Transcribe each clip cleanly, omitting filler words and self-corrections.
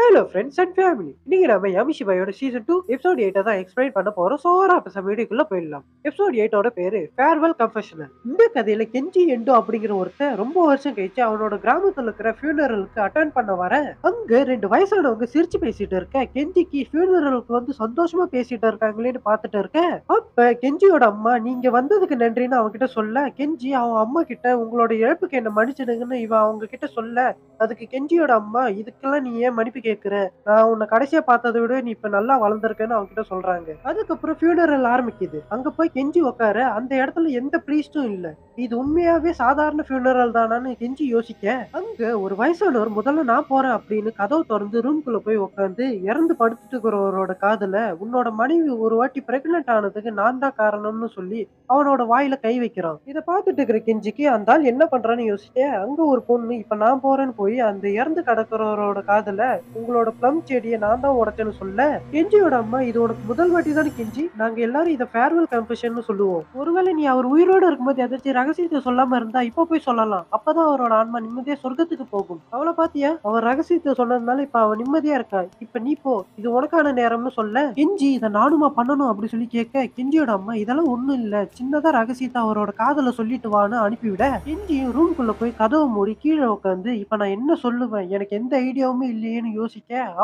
Hello friends and family. இன்னைக்கு நம்ம யாமிஷிபாயோட season 2 episode 8 தான் எக்ஸ்பிளைன் பண்ண போறோம். சோரா பேச வீடியோக்குள்ள போயிடலாம். எபிசோட் 8ஓட பேரு ஃபேர்வெல் கன்ஃபெஷனல். இந்த கதையில கெஞ்சி எண்டோ அப்படிங்கிற ஒருத்தன் ரொம்ப வருஷம் கழிச்சு அவனோட கிராமத்துல இருக்கிற ஃபியூனரலுக்கு அட்டென்ட் பண்ண வர அங்க ரெண்டு வயசானவங்க சிரிச்சு பேசிட்டு இருக்க கெஞ்சிக்கு ஃபியூனரலுக்கு வந்து சந்தோஷமா பேசிட்டு இருக்காங்களேன்னு பார்த்துட்டு இருக்க. அப்ப கெஞ்சியோட அம்மா நீங்க வந்ததுக்கு நன்றின்னு அவன்கிட்ட சொல்ல கெஞ்சி அவன் அம்மா கிட்ட உங்களோட இழப்புக்கு என்ன மன்னிச்சிடுங்கன்னு இவன் அவங்க கிட்ட சொல்ல அதுக்கு கெஞ்சியோட அம்மா இதுக்கெல்லாம் நீ ஏன் மன்னிப்பு கேட்கிற, நான் உன்னை கடைசியா பார்த்ததை விட நீ இப்ப நல்லா வளர்ந்துருக்கன்னு அவங்க கிட்ட சொல்றாங்க. அதுக்கப்புறம் ஃபியூனரல் ஆரம்பிக்குது. அங்க போய் கெஞ்சி உட்கார அந்த இடத்துல எந்த பிரீஸ்டும் இல்ல. இது உண்மையாவே சாதாரண ஃபியூனரல் தானான்னு கெஞ்சி யோசிக்க அங்க ஒரு வயசானவர் முதல்ல நான் போறேன் அப்படின்னு கதவு திறந்து ரூம்குள்ள போய் உட்காந்து இறந்து படுத்துட்டு இருக்கிறவரோட காதுல உன்னோட மனைவி ஒரு வாட்டி பிரெக்னென்ட் ஆனதுக்கு நான் தான் காரணம்னு சொல்லி அவனோட வாயில கை வைக்கிறான். இதை பார்த்துட்டு இருக்கிற கெஞ்சிக்கு அந்த ஆள் என்ன பண்றான்னு யோசிக்க அங்க ஒரு பொண்ணு இப்ப நான் போறேன்னு போய் அந்த இறந்து கிடக்கிறவரோட காதுல உங்களோட பிளம் செடியை நான் தான் உடைச்சேன்னு சொல்ல கெஞ்சியோட அம்மா இது உனக்கு முதல் வாட்டி தானே கெஞ்சி, நாங்க எல்லாரும் இதை ஃபேர்வெல் கன்ஃபெஷன் சொல்லுவோம். ஒருவேளை நீ அவர் உயிரோட இருக்கும்போது ஏதாச்சும் ரகசியத்தை சொல்லாம இருந்தா இப்ப போய் சொல்லலாம், அப்பதான் அவரோட ஆன்மா நிம்மதியா சொர்க்கத்துக்கு போகும். அவளை பாத்தியா, அவர் ரகசியத்தை சொன்னதுனால இப்ப அவ நிம்மதியா இருக்கா, இப்ப நீ போ, இது உனக்கான நேரம்னு சொல்ல கெஞ்சி இதை நானுமா பண்ணணும் அப்படி சொல்லி கேட்க கெஞ்சியோட அம்மா இதெல்லாம் ஒண்ணும் இல்ல, சின்னதா ரகசியத்தை அவரோட காதல சொல்லிட்டு வான்னு அனுப்பிவிட கெஞ்சியும் ரூம்குள்ள போய் கதவை மூடி கீழே உட்காந்து இப்ப நான் என்ன சொல்லுவேன் எனக்கு எந்த ஐடியாவுமே இல்லையேன்னு யோசிக்க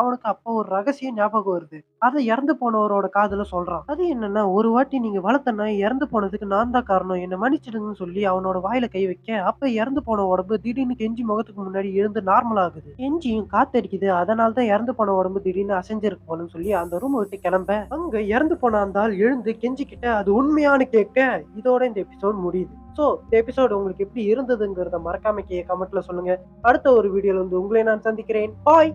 அவனுக்கு அப்போ ஒரு ரகசியம் ஞாபகம் வருது. அதை இறந்து போனவரோட காதுல சொல்றான். அது என்னன்னா ஒரு வாட்டி நீங்க வளர்த்த நாய் இறந்து போனதுக்கு நான் தான் காரணம், என்ன மன்னிச்சிடுங்கன்னு சொல்லி அவனோட வாயில கை வைக்க அப்ப இறந்து போன உடம்பு திடீர்னு கெஞ்சி முகத்துக்கு முன்னாடி எழுந்து நார்மல் ஆகுது. கெஞ்சியும் காத்தடிக்குது, அதனால தான் இறந்து போன உடம்பு திடீர்னு அசைஞ்சிருக்கு போலன்னு சொல்லி அந்த ரூம் விட்டு கிளம்ப அங்க இறந்து போன அந்த ஆள் எழுந்து கெஞ்சி கிட்ட அது உண்மையானு கேட்க இதோட இந்த எபிசோட் முடியுது. சோ இந்த எபிசோட் உங்களுக்கு எப்படி இருந்ததுங்கிறத மறக்காம கமெண்ட்ல சொல்லுங்க. அடுத்த ஒரு வீடியோல வந்து உங்களை நான் சந்திக்கிறேன். பாய்.